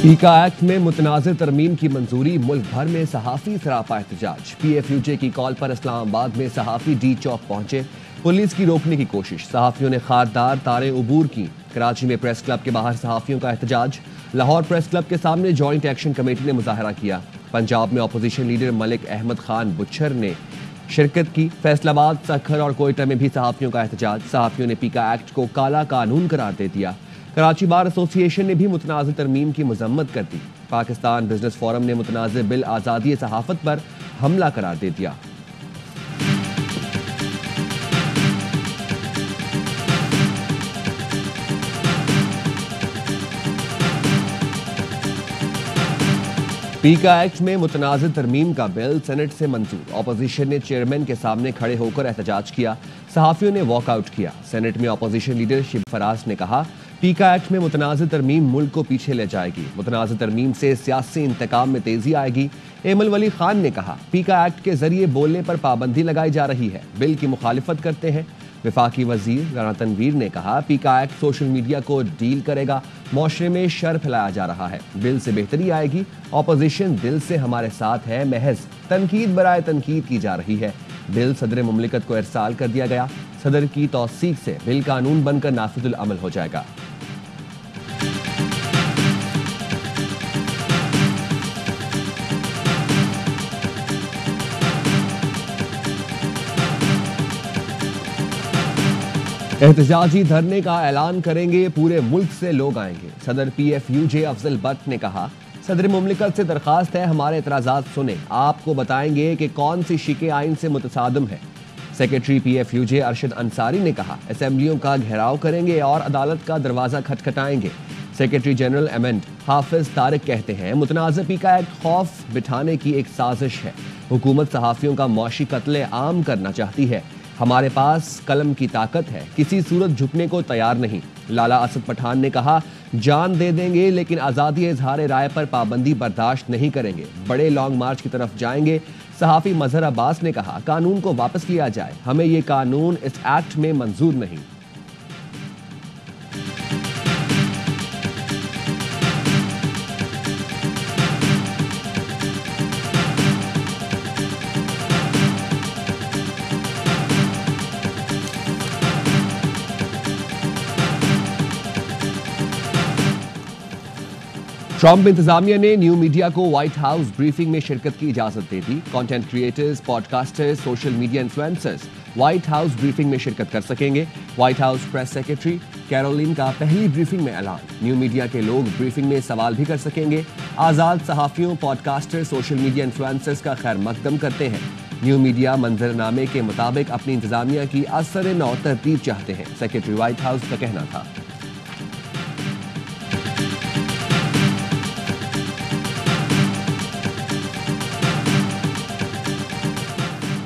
पीका एक्ट में मुतनाज़िर तरमीम की मंजूरी, मुल्क भर में सहाफ़ी सरापा एहतजाज। PFUJ की कॉल पर इस्लामाबाद में सहाफ़ी डी चौक पहुंचे, पुलिस की रोकने की कोशिश, सहाफ़ियों ने खारदार तारे उबूर की। कराची में प्रेस क्लब के बाहर सहाफ़ियों का एहतजाज, लाहौर प्रेस क्लब के सामने जॉइंट एक्शन कमेटी ने मुजाहरा किया। पंजाब में अपोजिशन लीडर मलिक अहमद खान बुच्छर ने शिरकत की। फैसलाबाद, सखर और कोयटा में भी सहाफ़ियों का एहतजाज, सहाफ़ियों ने पीका एक्ट को काला कानून करार दे दिया। कराची बार एसोसिएशन ने भी मुतनाज़िर तरमीम की मजम्मत कर दी। पाकिस्तान बिजनेस फोरम ने मुतनाज़िर बिल आज़ादी सहाफ़त पर हमला करार दे दिया। पीका एक्ट में मुतनाज़िर तरमीम का बिल सेनेट से मंजूर, अपोजिशन ने चेयरमैन के सामने खड़े होकर एहतजाज किया। सहाफ़ियों ने वॉकआउट किया। सेनेट में अपोजिशन लीडर शिब फराज ने कहा, पीका एक्ट में मुतनाज़िर तरमीम मुल्क को पीछे ले जाएगी, मुतनाज़िर तरमीम से सियासी इंतकाम में तेजी आएगी। एमल वली खान ने कहा, पीका एक्ट के जरिए बोलने पर पाबंदी लगाई जा रही है, बिल की मुखालिफत करते हैं। वफाकी वजीर राना तनवीर ने कहा, पीका एक्ट सोशल मीडिया को डील करेगा, मौशरे में शर फैलाया जा रहा है, बिल से बेहतरी आएगी। अपोजिशन दिल से हमारे साथ है, महज तनकीद बराए तनकीद की जा रही है। बिल सदर मुमलिकत को इरसाल कर दिया गया, सदर की तौसीक से बिल कानून बनकर नाफिजुल अमल हो जाएगा। एहतजाजी धरने का ऐलान करेंगे, पूरे मुल्क से लोग आएंगे। सदर PFUJ अफजल बट ने कहा, सदर मुमलिकत से दरखास्त है, हमारे एतराज़ात सुने, आपको बताएंगे कि कौन सी शिके आइन से मुतसादम है। सेक्रेटरी PFUJ अरशद अंसारी ने कहा, असेंबलियों का घेराव करेंगे और अदालत का दरवाजा खटखटाएंगे। सेक्रेटरी जनरल एमेंट हाफिज तारिक कहते हैं, मुतनाज़िर पीका एक्ट खौफ बिठाने की एक साजिश है। हुकूमत सहाफ़ियों का मौशी कत्ले आम करना चाहती है। हमारे पास कलम की ताकत है, किसी सूरत झुकने को तैयार नहीं। लाला असद पठान ने कहा, जान दे देंगे लेकिन आज़ादी इजहार राय पर पाबंदी बर्दाश्त नहीं करेंगे, बड़े लॉन्ग मार्च की तरफ जाएंगे। सहाफ़ी मजहर अब्बास ने कहा, कानून को वापस लिया जाए, हमें ये कानून इस एक्ट में मंजूर नहीं। ट्रंप इंतजामिया ने न्यू मीडिया को व्हाइट हाउस ब्रीफिंग में शिरकत की इजाजत दे दी। Content creators, podcasters, social media influencers White House briefing में शिरकत कर सकेंगे। White House press secretary Caroline का पहली ब्रीफिंग में ऐलान, न्यू मीडिया के लोग ब्रीफिंग में सवाल भी कर सकेंगे। आजाद सहाफियों, पॉडकास्टर्स, सोशल मीडिया इन्फ्लुएंसर्स का खैर मकदम करते हैं। न्यू मीडिया मंजरनामे के मुताबिक अपनी इंतजामिया की असर नौ तरतीब चाहते हैं, सेक्रेटरी व्हाइट हाउस का कहना था।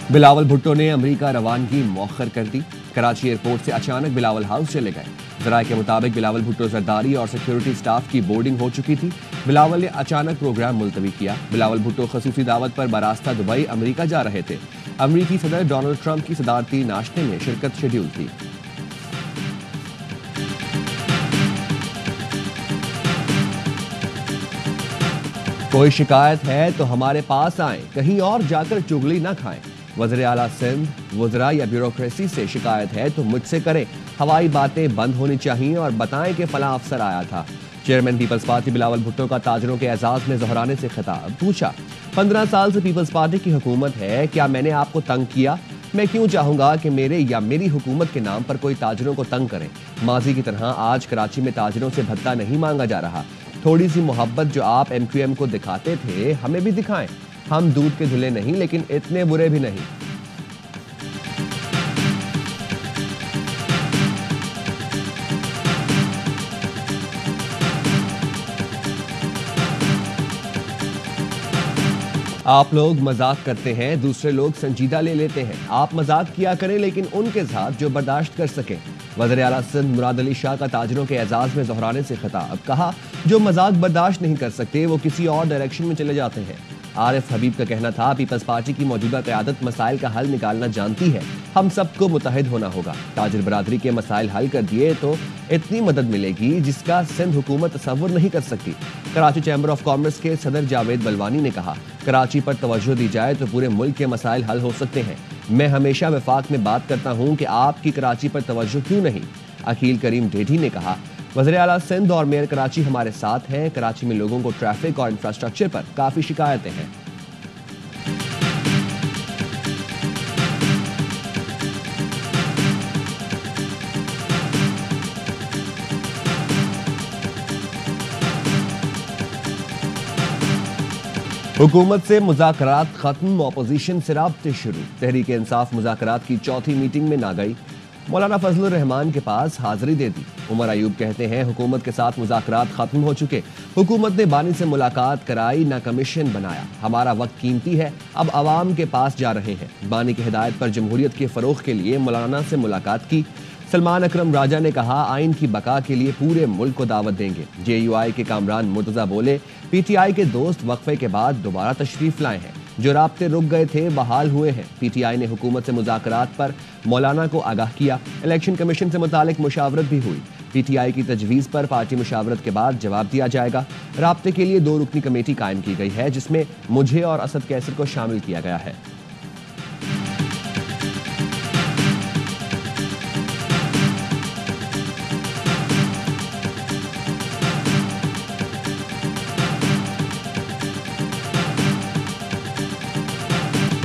बिलावल भुट्टो ने अमेरिका रवानगी मौखर कर दी। कराची एयरपोर्ट से अचानक बिलावल हाउस चले गए। जराये के मुताबिक बिलावल भुट्टो जरदारी और सिक्योरिटी स्टाफ की बोर्डिंग हो चुकी थी। बिलावल ने अचानक प्रोग्राम मुलतवी किया। बिलावल भुट्टो खसूसी दावत पर बरास्ता दुबई अमेरिका जा रहे थे। अमेरिकी सदर डोनाल्ड ट्रंप की सदारती नाश्ते में शिरकत शेड्यूल थी। कोई शिकायत है तो हमारे पास आए, कहीं और जाकर चुगली ना खाएं। वज़ीर आला सिंध, वज़रा या ब्यूरोक्रेसी से शिकायत है तो मुझसे करें। हवाई बातें बंद होनी चाहिए और बताएं कि फला अफसर आया था। Chairman peoples party Bilawal Bhutto का ताजरों के एजाज में दोहराने से खिताब। पूछा, 15 साल से पीपल्स पार्टी की हुकूमत है, क्या मैंने आपको तंग किया? मैं क्यों चाहूंगा कि मेरे या मेरी हुकूमत के नाम पर कोई ताजरों को तंग करे। माजी की तरह आज कराची में ताजरों से भत्ता नहीं मांगा जा रहा। थोड़ी सी मोहब्बत जो आप MQM को दिखाते थे, हमें भी दिखाएं। हम दूध के धुले नहीं, लेकिन इतने बुरे भी नहीं। आप लोग मजाक करते हैं, दूसरे लोग संजीदा ले लेते हैं। आप मजाक किया करें लेकिन उनके साथ जो बर्दाश्त कर सके। वज़ीर आला सिंध मुराद अली शाह का ताजरों के एजाज में दोहराने से खिताब। कहा, जो मजाक बर्दाश्त नहीं कर सकते वो किसी और डायरेक्शन में चले जाते हैं। आरिफ हबीब का कहना था, पीपल्स पार्टी की मौजूदा क़यादत मसाइल का हल निकालना जानती है, हम सबको मुत्तहिद होना होगा। ताजिर बरादरी के मसाइल हल कर दिए तो इतनी मदद मिलेगी जिसका सिंध हुकूमत तसव्वुर नहीं कर सकती। कराची चैम्बर ऑफ कॉमर्स के सदर जावेद बलवानी ने कहा, कराची पर तवज्जो दी जाए तो पूरे मुल्क के मसाइल हल हो सकते हैं। मैं हमेशा वफाक में बात करता हूँ कि आपकी कराची पर तवज्जो क्यों नहीं। अकील करीम ढेठी ने कहा, वज़ीर आला सिंध और मेयर कराची हमारे साथ हैं। कराची में लोगों को ट्रैफिक और इंफ्रास्ट्रक्चर पर काफ़ी शिकायतें हैं। हुकूमत से मुज़ाकरात खत्म, ऑपोजिशन से राब्ते शुरू। तहरीक इंसाफ मुज़ाकरात की चौथी मीटिंग में ना गई, मौलाना फजलुर रहमान के पास हाजिरी दे दी। उमर अयूब कहते हैं, हुकूमत के साथ मुज़ाकरात खत्म हो चुके। हुकूमत ने बानी से मुलाकात कराई, ना कमीशन बनाया। हमारा वक्त कीमती है, अब आवाम के पास जा रहे हैं। बानी की हिदायत पर जमहूरियत के फ़रोग़ के लिए मौलाना से मुलाकात की। सलमान अकरम राजा ने कहा, आइन की बका के लिए पूरे मुल्क को दावत देंगे। JUI के कामरान मुर्तज़ा बोले, PTI के दोस्त वक्फे के बाद दोबारा तशरीफ लाए हैं। जो राब्ते रुक गए थे बहाल हुए हैं। PTI ने हुकूमत से मुज़ाकरात पर मौलाना को आगाह किया। इलेक्शन कमीशन से मुतालिक मुशावरत भी हुई। PTI की तजवीज़ पर पार्टी मुशावरत के बाद जवाब दिया जाएगा। राब्ते के लिए 2 रुकनी कमेटी कायम की गई है, जिसमें मुझे और असद कैसर को शामिल किया गया है।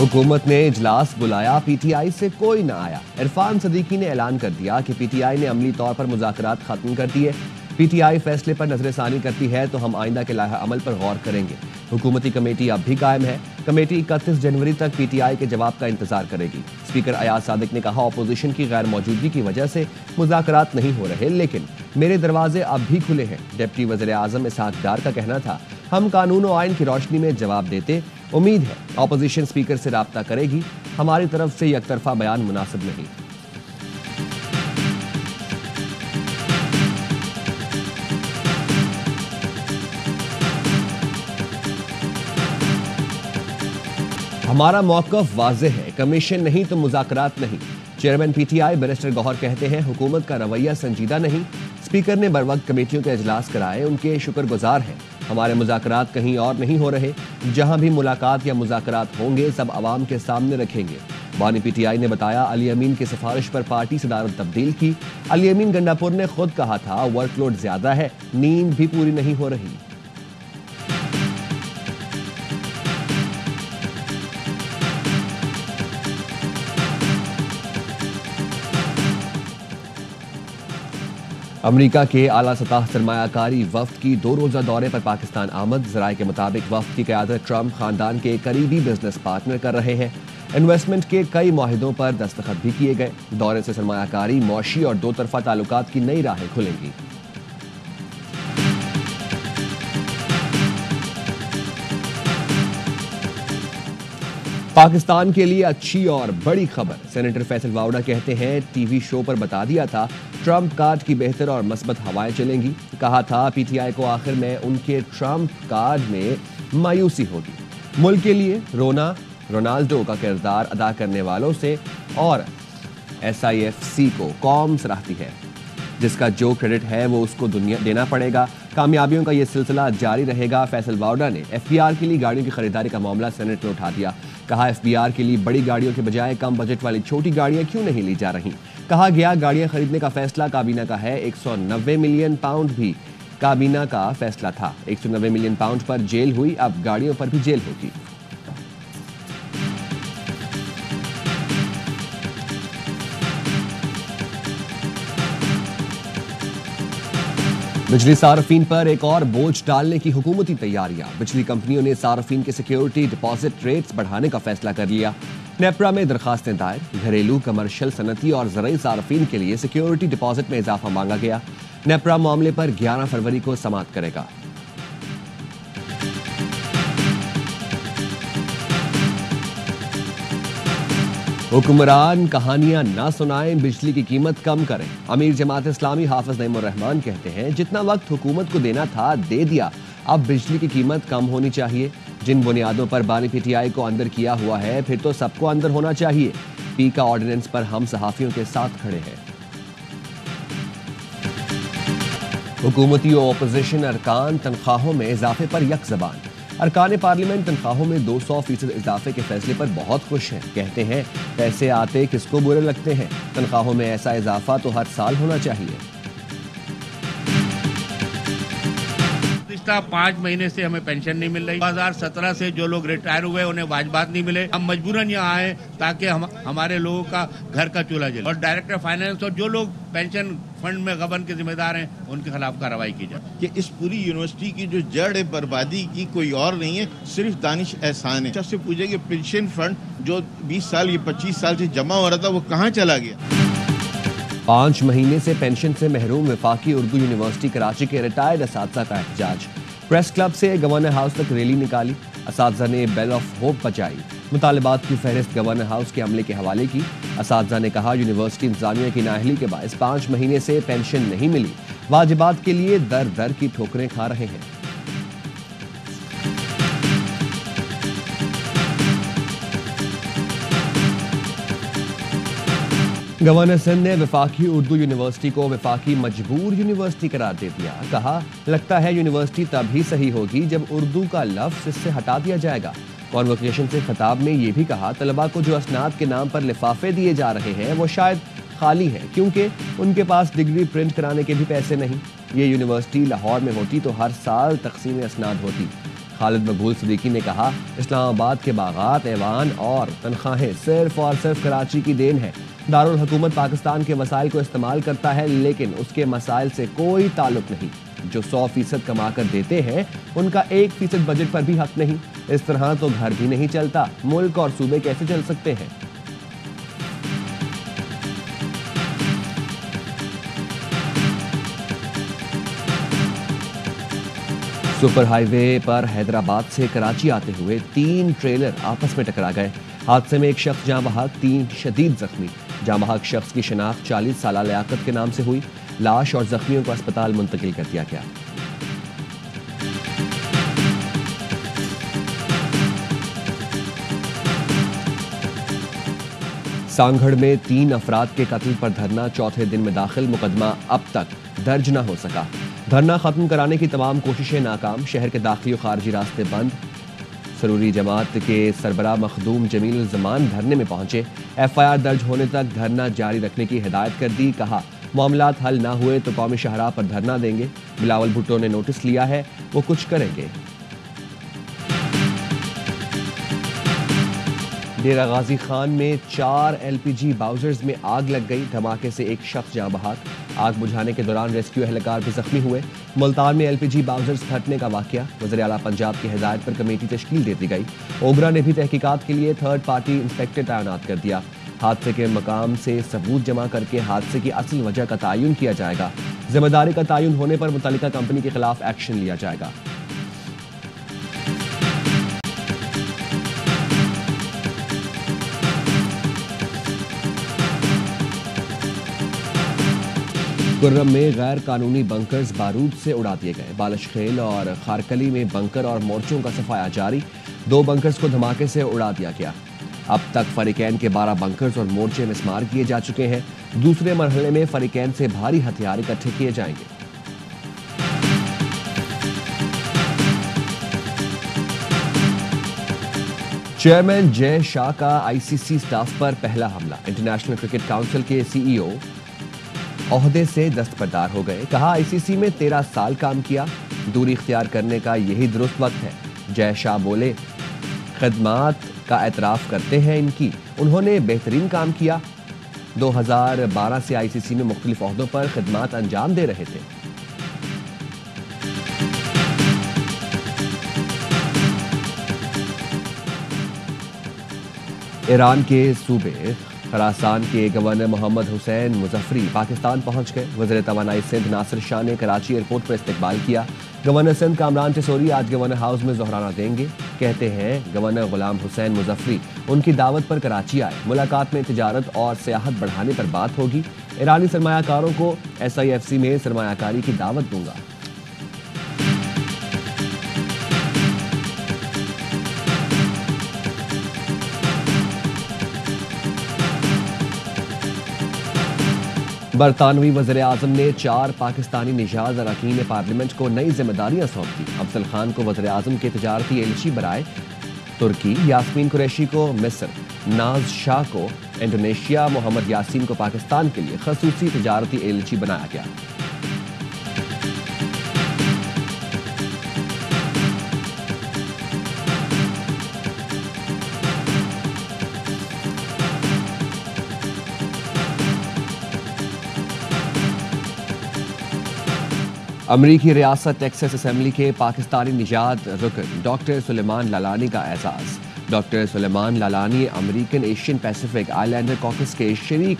हुकूमत ने इजलास बुलाया, PTI से कोई ना आया। इरफान सदीकी ने ऐलान कर दिया कि PTI ने अमली तौर पर मुज़ाकरात खत्म कर दिए। PTI फैसले पर नजरसानी करती है तो हम आइंदा के लाहे अमल पर गौर करेंगे। हुकूमती कमेटी अब भी कायम है। कमेटी 31 जनवरी तक PTI के जवाब का इंतजार करेगी। स्पीकर अयाज सादिक ने कहा, अपोजिशन की गैर मौजूदगी की वजह से मुज़ाकरात नहीं हो रहे, लेकिन मेरे दरवाजे अब भी खुले हैं। डिप्टी वज़ीर आज़म इसहाक डार का कहना था, हम कानून और आइन की रोशनी में जवाब देते। उम्मीद है ऑपोजिशन स्पीकर से राब्ता करेगी। हमारी तरफ से एकतरफा बयान मुनासिब नहीं। हमारा मौक़िफ़ वाज़ेह है, कमीशन नहीं तो मुज़ाकरात नहीं। चेयरमैन PTI बैरिस्टर गौहर कहते हैं, हुकूमत का रवैया संजीदा नहीं। स्पीकर ने बर वक्त कमेटियों के इजलास कराए, उनके शुक्रगुजार हैं। हमारे मुज़ाकरात कहीं और नहीं हो रहे। जहां भी मुलाकात या मुज़ाकरात होंगे सब आवाम के सामने रखेंगे। बानी PTI ने बताया, अली अमीन की सिफारिश पर पार्टी सदारत तब्दील की। अली अमीन गंडापुर ने खुद कहा था, वर्कलोड ज्यादा है, नींद भी पूरी नहीं हो रही। अमेरिका के आला सतह सरमायाकारी वफ्द की 2 रोज़ा दौरे पर पाकिस्तान आमद। ज़राए के मुताबिक वफ्द की क़यादत ट्रंप खानदान के करीबी बिजनेस पार्टनर कर रहे हैं। इन्वेस्टमेंट के कई माहिदों पर दस्तखत भी किए गए। दौरे से सरमायाकारी, मौशी और 2 तरफा ताल्लुकात की नई राहें खुलेंगी। पाकिस्तान के लिए अच्छी और बड़ी खबर। सेनेटर फैसल वाउडा कहते हैं, टीवी शो पर बता दिया था ट्रंप कार्ड की बेहतर और मस्बत हवाएं चलेंगी। कहा था PTI को आखिर में उनके ट्रंप कार्ड में मायूसी होगी। मुल्क के लिए रोनाल्डो का किरदार अदा करने वालों से और SIFC को कौम सराहती है। जिसका जो क्रेडिट है वो उसको दुनिया देना पड़ेगा। कामयाबियों का ये सिलसिला जारी रहेगा। फैसल वाउडा ने FBR के लिए गाड़ियों की खरीदारी का मामला सेनेट में उठा दिया। कहा, FBR के लिए बड़ी गाड़ियों के बजाय कम बजट वाली छोटी गाड़ियां क्यों नहीं ली जा रही। कहा गया, गाड़ियां खरीदने का फैसला काबीना का है। 190 मिलियन पाउंड भी काबीना का फैसला था। 190 मिलियन पाउंड पर जेल हुई, अब गाड़ियों पर भी जेल होगी। बिजली सार्फिन पर एक और बोझ डालने की हुकूमती तैयारियां। बिजली कंपनियों ने सार्फिन के सिक्योरिटी डिपॉजिट रेट्स बढ़ाने का फैसला कर लिया। नेपरा में दरखास्तें दायर। घरेलू, कमर्शियल, सनती और ज़रई सार्फिन के लिए सिक्योरिटी डिपॉजिट में इजाफा मांगा गया। नेपरा मामले पर 11 फरवरी को समाअत करेगा। हुक्मरान कहानियां ना सुनाएं, बिजली की कीमत कम करें। अमीर जमात इस्लामी हाफिज नईमुर रहमान कहते हैं, जितना वक्त हुकूमत को देना था दे दिया, अब बिजली की कीमत कम होनी चाहिए। जिन बुनियादों पर बानी पीटीआई को अंदर किया हुआ है, फिर तो सबको अंदर होना चाहिए। पी का ऑर्डिनेंस पर हम सहाफियों के साथ खड़े हैं। हुकूमती और ओपोजिशन अरकान तनख्वाहों में इजाफे पर यक ज़बान। अरकान पार्लियामेंट तनख्वाहों में 200% इजाफे के फैसले पर बहुत खुश हैं। कहते हैं पैसे आते किसको बुरे लगते हैं, तनख्वाहों में ऐसा इजाफा तो हर साल होना चाहिए। पिछला 5 महीने से हमें पेंशन नहीं मिल रही। 2017 से जो लोग रिटायर हुए उन्हें वाजबात नहीं मिले। हम मजबूरन यहाँ आए ताकि हमारे लोगों का घर का चूल्हा जले। और डायरेक्टर फाइनेंस और जो लोग पेंशन फंड में गबन के जिम्मेदार हैं उनके खिलाफ कार्रवाई की जाए। कि इस पूरी यूनिवर्सिटी की जो जड़ है बर्बादी की कोई और नहीं है, सिर्फ दानिश एहसान है। सबसे पूछे कि पेंशन फंड जो 20 साल या 25 साल से जमा हो रहा था वो कहाँ चला गया। 5 महीने से पेंशन से महरूम वफाकी उर्दू यूनिवर्सिटी कराची के रिटायर्ड असातिज़ा का एहतजाज। प्रेस क्लब से गवर्नर हाउस तक रैली निकाली। असातिज़ा ने बेल ऑफ होप बजाई। मुतालबात की फहरिस्त गवर्नर हाउस के अमले के हवाले की। असातिज़ा ने कहा यूनिवर्सिटी इंतजामिया की नाअहली के बायस 5 महीने से पेंशन नहीं मिली। वाजिबात के लिए दर दर की ठोकरें खा रहे हैं। गवर्नर सिंध ने वफाकी उर्दू यूनिवर्सिटी को वफाकी मजबूर यूनिवर्सिटी करार दे दिया। कहा लगता है यूनिवर्सिटी तभी सही होगी जब उर्दू का लफ्ज इससे हटा दिया जाएगा। कॉन्वोकेशन से खिताब में ये भी कहा तलबा को जो असनाद के नाम पर लिफाफे दिए जा रहे हैं वो शायद खाली है, क्योंकि उनके पास डिग्री प्रिंट कराने के भी पैसे नहीं। ये यूनिवर्सिटी लाहौर में होती तो हर साल तकसीम असनाद होती। खालिद मकबूल सिद्दीकी ने कहा इस्लामाबाद के बागात, ऐवान और तनख्वाहें सिर्फ और सिर्फ कराची की देन है। दारुल हुकूमत पाकिस्तान के वसाइल को इस्तेमाल करता है, लेकिन उसके मसाइल से कोई ताल्लुक नहीं। जो 100% कमा कर देते हैं उनका 1% बजट पर भी हक नहीं। इस तरह तो घर भी नहीं चलता, मुल्क और सूबे कैसे चल सकते हैं। सुपर हाईवे पर हैदराबाद से कराची आते हुए 3 ट्रेलर आपस में टकरा गए। हादसे में एक शख्स जाँ बहक, 3 शदीद जख्मी। जाँ बहक शख्स की शनाख्त 40 साला लियाकत के नाम से हुई। लाश और जख्मियों को अस्पताल मुंतकिल कर दिया गया। सांगढ़ में 3 अफराद के कत्ल पर धरना चौथे दिन में दाखिल। मुकदमा अब तक दर्ज न हो सका। धरना खत्म कराने की तमाम कोशिशें नाकाम। शहर के दाखिली और खारजी रास्ते बंद। सरूरी जमात के सरबराह मखदूम जमील जमान धरने में पहुंचे। FIR दर्ज होने तक धरना जारी रखने की हिदायत कर दी। कहा मामलात हल ना हुए तो कौमी शाहराह पर धरना देंगे। बिलावल भुट्टो ने नोटिस लिया है, वो कुछ करेंगे। डेरा गाजी खान में 4 LPG बाउजर्स में आग लग गई। धमाके से एक शख्स जाँ बहक। आग बुझाने के दौरान रेस्क्यू एहलकार भी जख्मी हुए। मुल्तान में LPG बाउजर्स फटने का वाकया। वज़ीर आला पंजाब की हिदायत पर कमेटी तश्कील दे दी गई। ओगरा ने भी तहकीकात के लिए 3rd पार्टी इंस्पेक्टर तैनात कर दिया। हादसे के मकाम से सबूत जमा करके हादसे की असल वजह का तयन किया जाएगा। जिम्मेदारी का तयन होने पर मुतल्लिका कंपनी के खिलाफ एक्शन लिया जाएगा। गुर्रम में गैर कानूनी बंकर्स बारूद से उड़ा दिए गए। बालशखेल और खारकली में बंकर और मोर्चों का सफाया जारी। 2 बंकर्स को धमाके से उड़ा दिया गया। अब तक फरीकैन के 12 बंकर्स और मोर्चे मिसमार किए जा चुके हैं। दूसरे मरहले में फरीकैन से भारी हथियार इकट्ठे किए जाएंगे। चेयरमैन जय शाह का ICC स्टाफ पर पहला हमला। इंटरनेशनल क्रिकेट काउंसिल के CEO ओहदे से दस्तबरदार हो गए। कहा ICC में 13 साल काम किया, दूरी इख्तियार करने का यही दुरुस्त वक्त है। जय शाह बोले खिदमात का एतराफ़ करते हैं इनकी, उन्होंने बेहतरीन काम किया। 2012 से ICC में मुख्तलिफ ओहदों पर खिदमात अंजाम दे रहे थे। ईरान के सूबे खरासान के गवर्नर मोहम्मद हुसैन मुजफ्फरी पाकिस्तान पहुंच गए। वज़ीर तवानाई सिंध नासिर शाह ने कराची एयरपोर्ट पर इस्तकबाल किया। गवर्नर सिंध कामरान टिसोरी आज गवर्नर हाउस में जोहराना देंगे। कहते हैं गवर्नर गुलाम हुसैन मुजफ्फरी उनकी दावत पर कराची आए। मुलाकात में तिजारत और सियाहत बढ़ाने पर बात होगी। ईरानी सरमायाकारों को SIFC में सरमायाकारी की दावत दूंगा। बरतानवी वज़ीर-ए-आज़म ने 4 पाकिस्तानी निजाज अरकान पार्लियामेंट को नई जिम्मेदारियां सौंप दी। अफजल खान को वज़ीर-ए-आज़म के तजारती एलची बनाए तुर्की, यास्मीन कुरैशी को मिस्र, नाज शाह को इंडोनेशिया, मोहम्मद यासीन को पाकिस्तान के लिए खसूसी तजारती एलची बनाया गया। अमरीकी रियासत टेक्सास असेंबली के पाकिस्तानी निजात रुकन डॉक्टर सुलेमान लालानी का एजाज़। Doctor Suleman Lalani American Asian Pacific Islander caucus के शरीक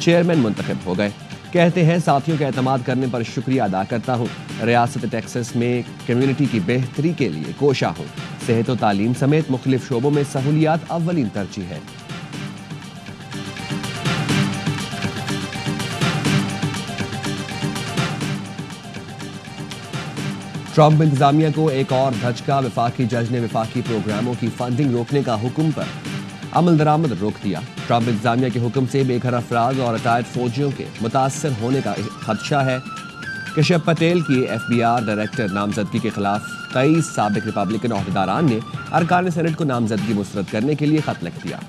चेयरमैन मुंतखब हो गए। कहते हैं साथियों का एतमाद करने पर शुक्रिया अदा करता हूँ। रियासत टेक्सास में कम्युनिटी की बेहतरी के लिए कोशा हूँ। सेहत और तालीम समेत मुख्तलिफ शोबों में सहूलियात अव्वलीन तरजीह है। ट्रंप इंतजामिया को एक और धचका। वफाकी जज ने वफाकी प्रोग्रामों की फंडिंग रोकने का हुक्म पर अमल दरामद रोक दिया। ट्रंप इंतजामिया के हुक्म से बेघर अफराद और रिटायर्ड फौजियों के मुतासर होने का खदशा है। कश्यप पटेल की FBI डायरेक्टर नामजदगी के खिलाफ 23 साबिक रिपब्लिकन अहदेदारान ने अरकान सेनेट को नामजदगी मुस्तरद करने के लिए खत लिख दिया।